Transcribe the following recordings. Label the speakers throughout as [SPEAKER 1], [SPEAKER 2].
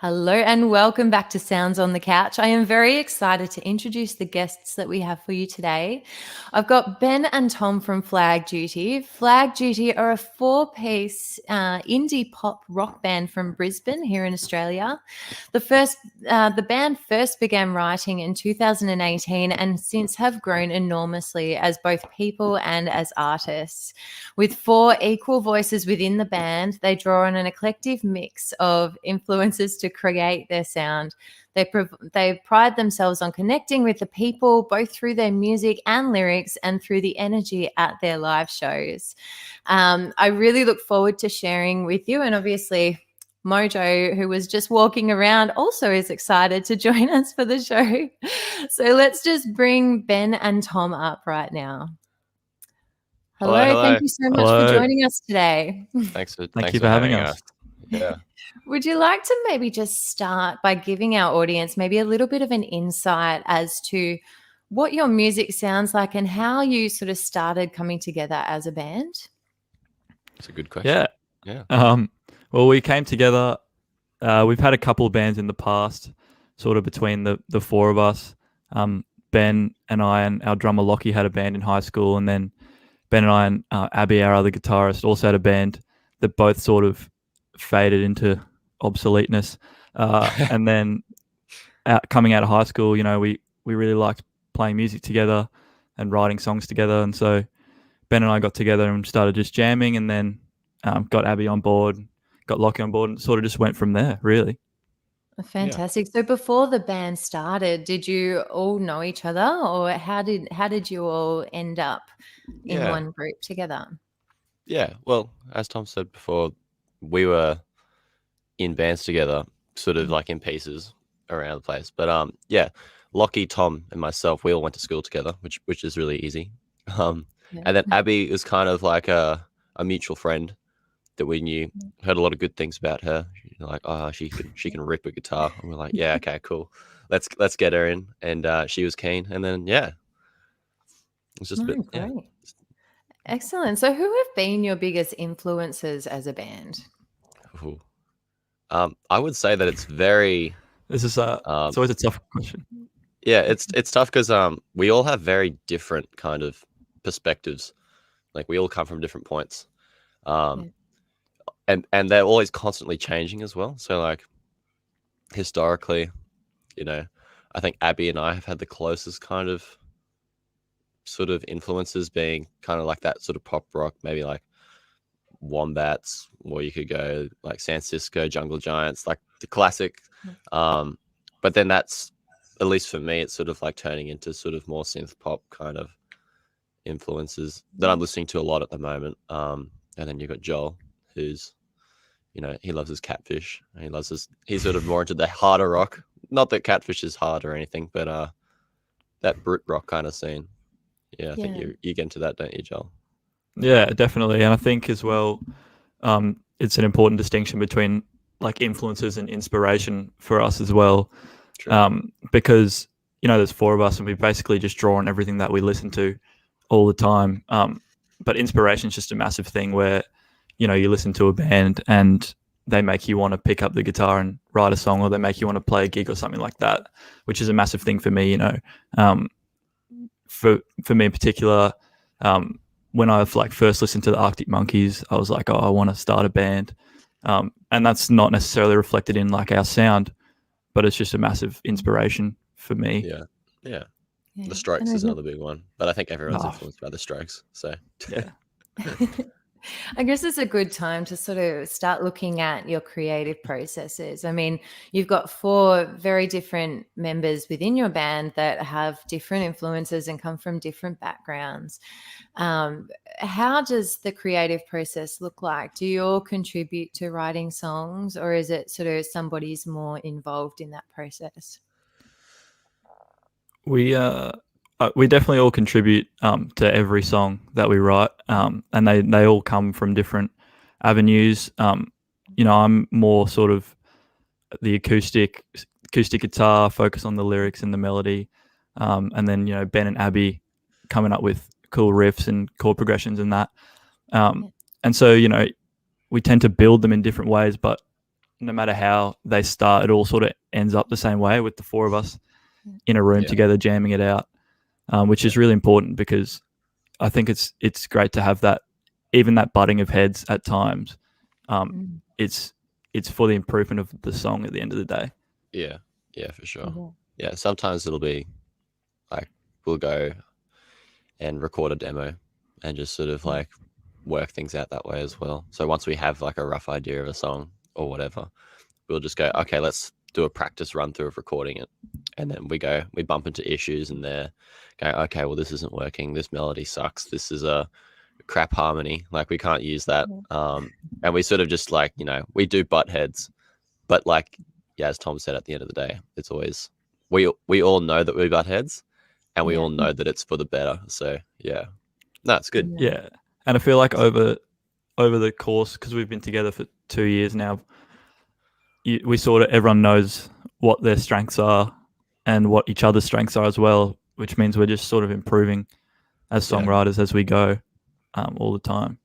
[SPEAKER 1] Hello and welcome back to Sounds on the Couch. I am very excited to introduce the guests that we have for you today. I've got Ben and Tom from Flag Duty. Flag Duty are a four-piece indie pop rock band from Brisbane here in Australia. The band first began writing in 2018 and since have grown enormously as both people and as artists. With four equal voices within the band, they draw on an eclectic mix of influences to create their sound. They pride themselves on connecting with the people, both through their music and lyrics and through the energy at their live shows. I really look forward to sharing with you, and obviously Mojo, who was just walking around, also is excited to join us for the show. So let's just bring Ben and Tom up right now. Hello. Thank you so much for joining us today.
[SPEAKER 2] Thanks for
[SPEAKER 3] having us.
[SPEAKER 2] Yeah.
[SPEAKER 1] Would you like to maybe just start by giving our audience maybe a little bit of an insight as to what your music sounds like and how you sort of started coming together as a band?
[SPEAKER 2] It's a good question.
[SPEAKER 3] Yeah. Well, we came together. We've had a couple of bands in the past, sort of between the four of us. Ben and I and our drummer Lockie had a band in high school, and then Ben and I and Abby, our other guitarist, also had a band that both sort of faded into obsoleteness. And then coming out of high school, we really liked playing music together and writing songs together. And so Ben and I got together and started just jamming, and then got Abby on board, got Lockie on board, and sort of just went from there, really.
[SPEAKER 1] Fantastic. Yeah. So before the band started, did you all know each other, or how did you all end up in one group together?
[SPEAKER 2] Yeah. Well, as Tom said before, we were in bands together, sort of like in pieces around the place. But Lockie, Tom, and myself, we all went to school together, which is really easy. And then Abby was kind of like a mutual friend that we knew. Heard a lot of good things about her. Like, oh, she can rip a guitar. And we're like, yeah, okay, cool. Let's get her in. And she was keen. And then it's just a bit.
[SPEAKER 1] Great. Yeah. Excellent. So who have been your biggest influences as a band?
[SPEAKER 2] Ooh. I would say that it's very.
[SPEAKER 3] This is it's always a tough question.
[SPEAKER 2] Yeah, it's tough because we all have very different kind of perspectives. Like, we all come from different points. And they're always constantly changing as well. So, like, historically, I think Abby and I have had the closest kind of sort of influences, being kind of like that sort of pop rock, maybe like Wombats, or you could go like San Cisco, Jungle Giants, like the classic. But then that's, at least for me, it's sort of like turning into sort of more synth pop kind of influences that I'm listening to a lot at the moment. And then you've got Joel, who's, he loves his Catfish. He's sort of more into the harder rock. Not that Catfish is hard or anything, but that Brit rock kind of scene. Yeah, I think you get into that, don't you, Joel?
[SPEAKER 3] Yeah, definitely. And I think as well, it's an important distinction between like influences and inspiration for us as well. Because, there's four of us and we basically just draw on everything that we listen to all the time. But inspiration is just a massive thing where, you listen to a band and they make you want to pick up the guitar and write a song, or they make you want to play a gig or something like that, which is a massive thing for me, For me in particular, when I've like first listened to the Arctic Monkeys, I was like, oh, I want to start a band. And that's not necessarily reflected in like our sound, but it's just a massive inspiration for me.
[SPEAKER 2] Yeah. The Strokes is another big one, but I think everyone's influenced by the Strokes. So
[SPEAKER 3] yeah.
[SPEAKER 1] I guess it's a good time to sort of start looking at your creative processes. I mean, you've got four very different members within your band that have different influences and come from different backgrounds. How does the creative process look like? Do you all contribute to writing songs, or is it sort of somebody's more involved in that process?
[SPEAKER 3] We definitely all contribute to every song that we write, and they all come from different avenues. I'm more sort of the acoustic guitar, focus on the lyrics and the melody, and then Ben and Abby coming up with cool riffs and chord progressions and that. And so we tend to build them in different ways, but no matter how they start, it all sort of ends up the same way with the four of us in a room
[SPEAKER 2] Yeah.
[SPEAKER 3] together jamming it out, which is really important because I think it's great to have that, even that butting of heads at times. It's for the improvement of the song at the end of the day.
[SPEAKER 2] Yeah, for sure. Yeah, sometimes it'll be like we'll go and record a demo and just sort of like work things out that way as well. So once we have like a rough idea of a song or whatever, we'll just go, okay, let's do a practice run through of recording it. And then we bump into issues and they're going, okay, well, this isn't working. This melody sucks. This is a crap harmony. Like we can't use that. And we sort of just like, we do butt heads, but like, yeah, as Tom said, at the end of the day, it's always, we all know that we butt heads and we all know that it's for the better. So yeah, no, it's good.
[SPEAKER 3] Yeah. And I feel like over the course, because we've been together for 2 years now, we sort of, everyone knows what their strengths are and what each other's strengths are as well, which means we're just sort of improving as songwriters as we go all the time.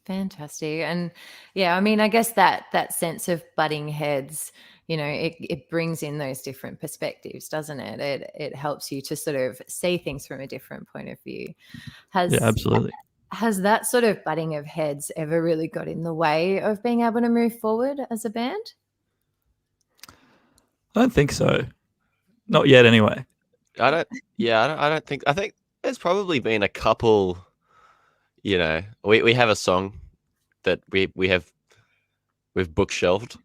[SPEAKER 1] Fantastic. And yeah, I mean, I guess that sense of butting heads, it brings in those different perspectives, doesn't it? It helps you to sort of see things from a different point of view.
[SPEAKER 3] Yeah, absolutely.
[SPEAKER 1] Has that sort of butting of heads ever really got in the way of being able to move forward as a band?
[SPEAKER 3] I don't think so. Not yet, anyway.
[SPEAKER 2] I don't think. I think there's probably been a couple. We have a song that we've bookshelved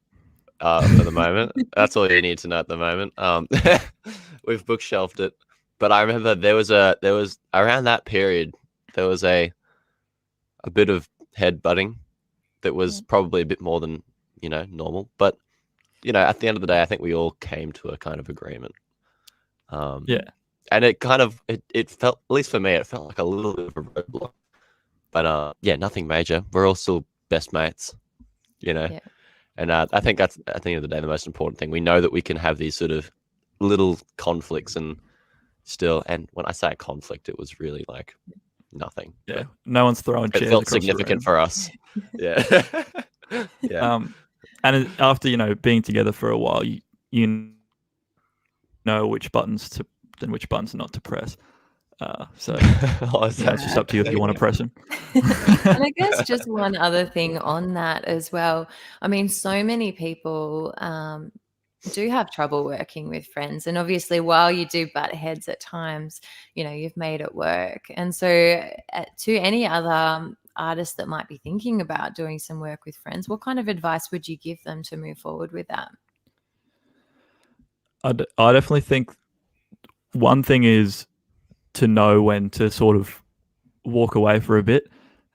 [SPEAKER 2] for the moment. That's all you need to know at the moment. We've bookshelved it, but I remember there was around that period there was a bit of head butting that was probably a bit more than normal, but at the end of the day, I think we all came to a kind of agreement. And it kind of it felt, at least for me, it felt like a little bit of a roadblock. But nothing major. We're all still best mates, And I think that's at the end of the day the most important thing. We know that we can have these sort of little conflicts and still. And when I say conflict, it was really like nothing.
[SPEAKER 3] Yeah, no one's throwing chairs.
[SPEAKER 2] It felt significant for us. Yeah. Yeah.
[SPEAKER 3] And after being together for a while, you know which buttons and which buttons not to press. So it's just up to you if you want to press them.
[SPEAKER 1] And I guess just one other thing on that as well. I mean, so many people do have trouble working with friends. And obviously, while you do butt heads at times, you've made it work. And so to any other artists that might be thinking about doing some work with friends, what kind of advice would you give them to move forward with that?
[SPEAKER 3] I definitely think one thing is to know when to sort of walk away for a bit.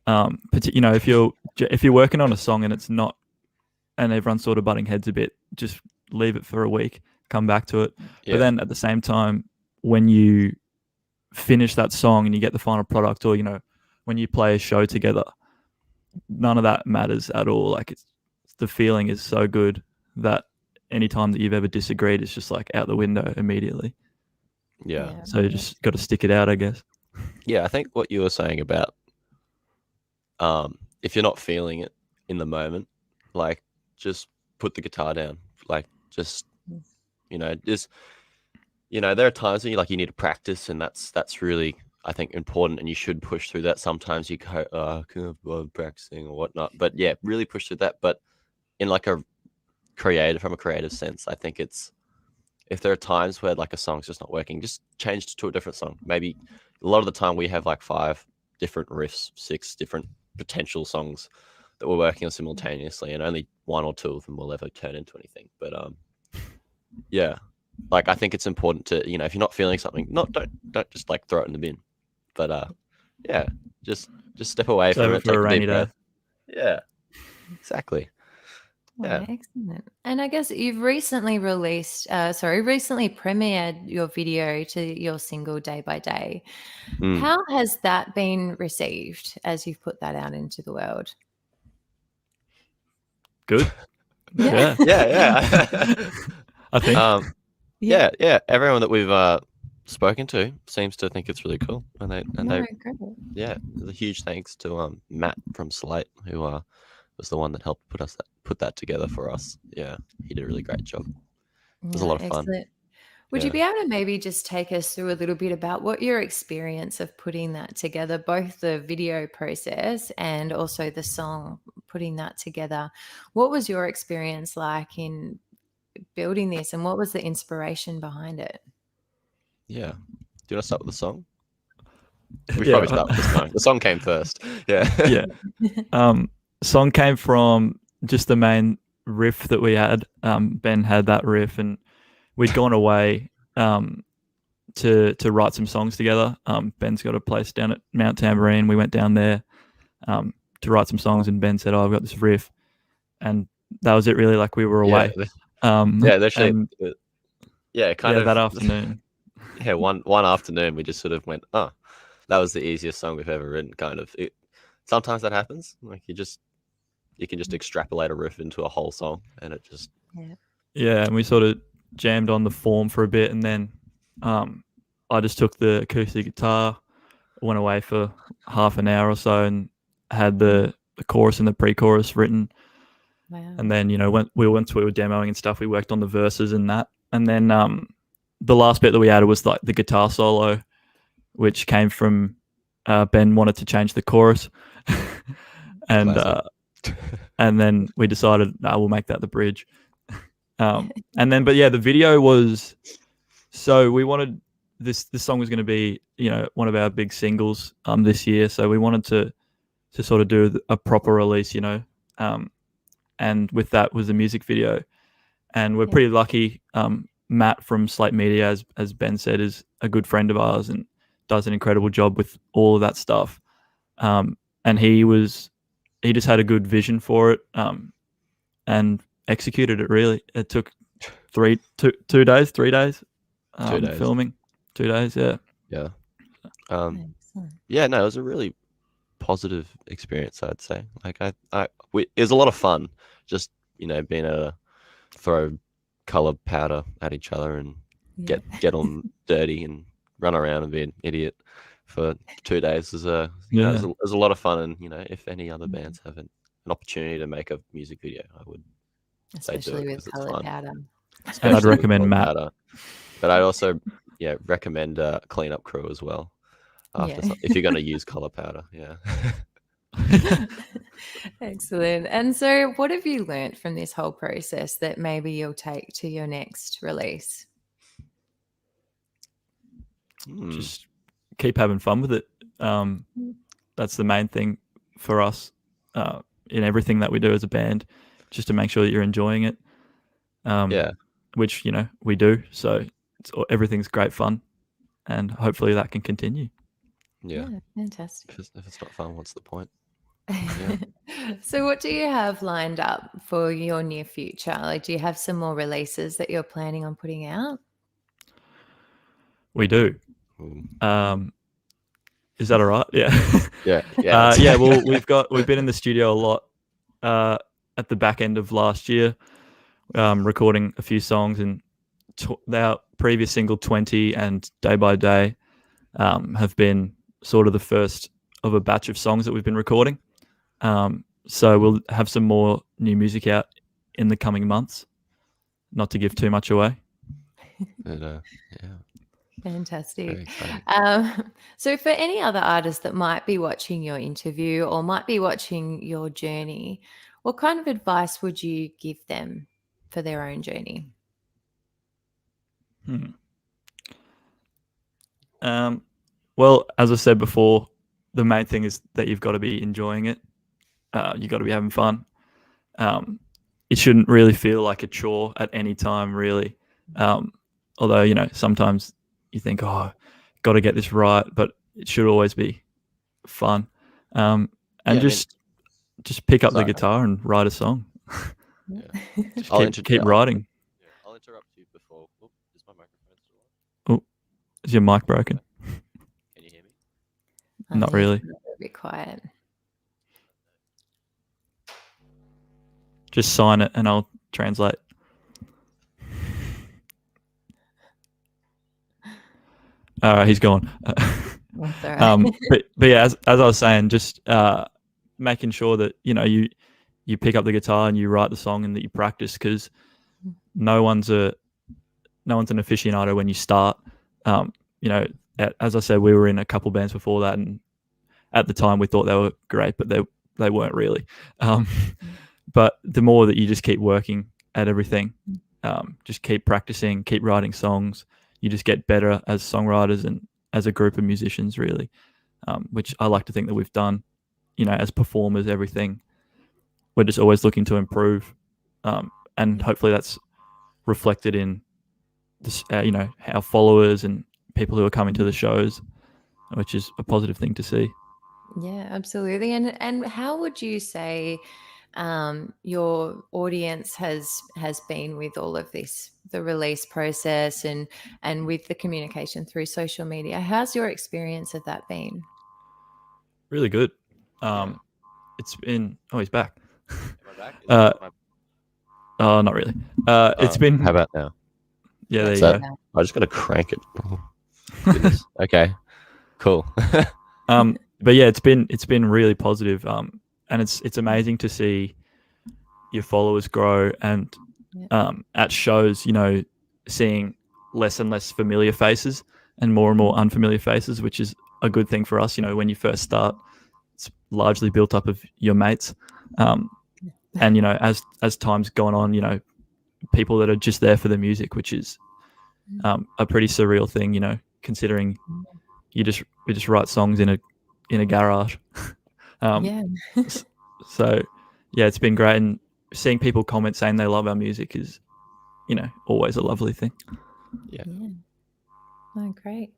[SPEAKER 3] If you're working on a song and it's not, and everyone's sort of butting heads a bit, just leave it for a week, come back to it.
[SPEAKER 2] Yeah.
[SPEAKER 3] But then at the same time, when you finish that song and you get the final product, or when you play a show together, none of that matters at all. Like the feeling is so good that any time that you've ever disagreed, it's just like out the window immediately.
[SPEAKER 2] Yeah.
[SPEAKER 3] So you just got to stick it out, I guess.
[SPEAKER 2] Yeah, I think what you were saying about if you're not feeling it in the moment, like just put the guitar down. Like just there are times when you need to practice, and that's really, I think, important, and you should push through that. Sometimes you go, I can't bother practicing or whatnot, but yeah, really push through that. But in like from a creative sense, I think it's, if there are times where like a song's just not working, just change to a different song. Maybe a lot of the time we have like 5 different riffs, 6 different potential songs that we're working on simultaneously, and only 1 or 2 of them will ever turn into anything. But yeah, like I think it's important to, if you're not feeling something, don't just like throw it in the bin. But yeah, just step away from it, take a deep breath. Yeah, exactly. Yeah.
[SPEAKER 1] Oh, excellent. And I guess you've recently premiered your video to your single Day by Day. How has that been received as you've put that out into the world?
[SPEAKER 3] Good.
[SPEAKER 2] Yeah.
[SPEAKER 3] I think.
[SPEAKER 2] Yeah. Everyone that we've spoken to seems to think it's really cool, and they
[SPEAKER 1] great.
[SPEAKER 2] yeah. There's a huge thanks to Matt from Slate, who was the one that helped put that together for us. Yeah, he did a really great job. It was a
[SPEAKER 1] Yeah,
[SPEAKER 2] lot of fun.
[SPEAKER 1] excellent. Would you
[SPEAKER 2] Yeah.
[SPEAKER 1] be able to maybe just take us through a little bit about what your experience of putting that together, both the video process and also the song, putting that together? What was your experience like in building this, and what was the inspiration behind it?
[SPEAKER 2] Yeah. Do you want to start with the song? We
[SPEAKER 3] Yeah.
[SPEAKER 2] probably start with the song. The song came first. Yeah.
[SPEAKER 3] Yeah. Song came from just the main riff that we had. Ben had that riff, and we'd gone away to write some songs together. Ben's got a place down at Mount Tambourine. We went down there to write some songs, and Ben said, "Oh, I've got this riff," and that was it. Really, like we were away.
[SPEAKER 2] Yeah, actually,
[SPEAKER 3] and,
[SPEAKER 2] kind of
[SPEAKER 3] that afternoon.
[SPEAKER 2] Yeah, one afternoon we just sort of went, oh, that was the easiest song we've ever written. Kind of. Sometimes that happens. Like you can just extrapolate a riff into a whole song, and it just
[SPEAKER 3] and we sort of jammed on the form for a bit, and then I just took the acoustic guitar, went away for half an hour or so, and had the chorus and the pre-chorus written.
[SPEAKER 1] Wow.
[SPEAKER 3] And then once we were demoing and stuff, we worked on the verses and that, and then the last bit that we added was like the guitar solo, which came from Ben wanted to change the chorus, and and then we decided we'll make that the bridge. And then, but yeah, the video was, so we wanted this song was going to be one of our big singles this year, so we wanted to sort of do a proper release, and with that was the music video, and we're pretty lucky. Matt from Slate Media, as Ben said, is a good friend of ours and does an incredible job with all of that stuff. And he just had a good vision for it, and executed it. Really, it took 3 days filming. 2 days, yeah.
[SPEAKER 2] Yeah.
[SPEAKER 1] Excellent.
[SPEAKER 2] Yeah, no, it was a really positive experience, I'd say. Like it was a lot of fun, just being able to throw color powder at each other and get on dirty and run around and be an idiot for 2 days. It was a lot of fun, and if any other bands have an opportunity to make a music video, I would
[SPEAKER 1] Especially with colored powder.
[SPEAKER 3] And I'd recommend Matt.
[SPEAKER 2] Powder. But I'd also recommend Cleanup Crew as well. If you're going to use color powder,
[SPEAKER 1] Excellent. And so what have you learnt from this whole process that maybe you'll take to your next release?
[SPEAKER 3] Just keep having fun with it. That's the main thing for us in everything that we do as a band, just to make sure that you're enjoying it. Which we do. So everything's great fun, and hopefully that can continue.
[SPEAKER 1] Yeah, fantastic.
[SPEAKER 2] If it's not fun, what's the point?
[SPEAKER 1] So what do you have lined up for your near future? Like, do you have some more releases that you're planning on putting out?
[SPEAKER 3] We do. Is that all right? Yeah.
[SPEAKER 2] Yeah.
[SPEAKER 3] Well, we've been in the studio a lot at the back end of last year, recording a few songs, and our previous single 20 and Day by Day have been sort of the first of a batch of songs that we've been recording. So we'll have some more new music out in the coming months, not to give too much away.
[SPEAKER 2] But,
[SPEAKER 1] Fantastic. So for any other artists that might be watching your interview or might be watching your journey, what kind of advice would you give them for their own journey?
[SPEAKER 3] Well, as I said before, the main thing is that you've got to be enjoying it. You've got to be having fun. It shouldn't really feel like a chore at any time, really. Although, sometimes you think, got to get this right, but it should always be fun. Just pick up the guitar and write a song. Just keep writing.
[SPEAKER 2] I'll interrupt you before. Is my microphone still on?
[SPEAKER 3] Is your mic broken?
[SPEAKER 2] Can you hear me?
[SPEAKER 3] Not really.
[SPEAKER 1] A bit quiet.
[SPEAKER 3] Just sign it and I'll translate. All right, he's gone.
[SPEAKER 1] That's all right.
[SPEAKER 3] But yeah, as I was saying, just making sure that you you pick up the guitar and you write the song and that you practice, because no one's an aficionado when you start. You know, as I said, we were in a couple bands before that, and at the time we thought they were great, but they weren't really. But the more that you just keep working at everything, just keep practicing, keep writing songs, you just get better as songwriters and as a group of musicians, really, which I like to think that we've done. You know, as performers, everything, we're just always looking to improve, and hopefully that's reflected in this, you know, our followers and people who are coming to the shows, which is a positive thing to see.
[SPEAKER 1] Yeah, absolutely. And how would you say your audience has been with all of this, the release process and with the communication through social media? How's your experience of that been?
[SPEAKER 3] Really good. It's been. Oh, he's back.
[SPEAKER 2] Am I back?
[SPEAKER 3] Oh, not really. It's been.
[SPEAKER 2] How about now?
[SPEAKER 3] Yeah, there
[SPEAKER 2] Is
[SPEAKER 3] you
[SPEAKER 2] that-
[SPEAKER 3] go.
[SPEAKER 2] I just got to crank it. Oh, goodness. Okay, cool.
[SPEAKER 3] But yeah, it's been really positive. And it's amazing to see your followers grow, and at shows, you know, seeing less and less familiar faces and more unfamiliar faces, which is a good thing for us. You know, when you first start, it's largely built up of your mates, and you know, as time's gone on, you know, people that are just there for the music, which is a pretty surreal thing, you know, considering we just write songs in a garage.
[SPEAKER 1] Yeah.
[SPEAKER 3] So yeah, it's been great, and seeing people comment saying they love our music is, you know, always a lovely thing.
[SPEAKER 2] Yeah.
[SPEAKER 1] Oh, great.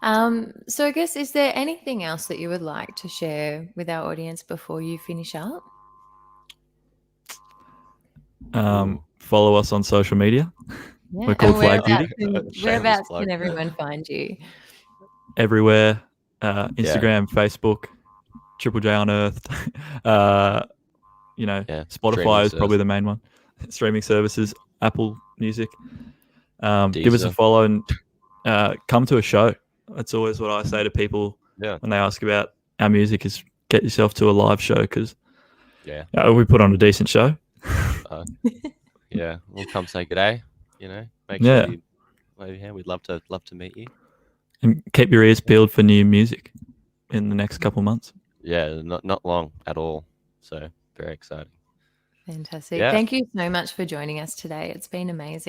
[SPEAKER 1] So I guess, is there anything else that you would like to share with our audience before you finish up?
[SPEAKER 3] Follow us on social media.
[SPEAKER 1] Yeah.
[SPEAKER 3] We're called
[SPEAKER 1] And
[SPEAKER 3] Flag Duty.
[SPEAKER 2] Shameless
[SPEAKER 1] whereabouts
[SPEAKER 2] plug.
[SPEAKER 1] can everyone find you?
[SPEAKER 3] Everywhere. Instagram, Facebook, Triple J Unearthed. You know,
[SPEAKER 2] Yeah,
[SPEAKER 3] Spotify
[SPEAKER 2] streaming
[SPEAKER 3] is probably
[SPEAKER 2] service.
[SPEAKER 3] the main one. Streaming services, Apple Music. Give us a
[SPEAKER 2] Deezer.
[SPEAKER 3] follow and come to a show. That's always what I say to people when they ask about our music, is get yourself to a live show, because we put on a decent show.
[SPEAKER 2] Yeah, we'll come say good day. You know, make
[SPEAKER 3] Yeah.
[SPEAKER 2] sure you wave your hand. We'd love to meet you.
[SPEAKER 3] And keep your ears peeled for new music in the next couple months.
[SPEAKER 2] Yeah, not long at all. So very exciting.
[SPEAKER 1] Fantastic.
[SPEAKER 2] Yeah.
[SPEAKER 1] Thank you so much for joining us today. It's been amazing.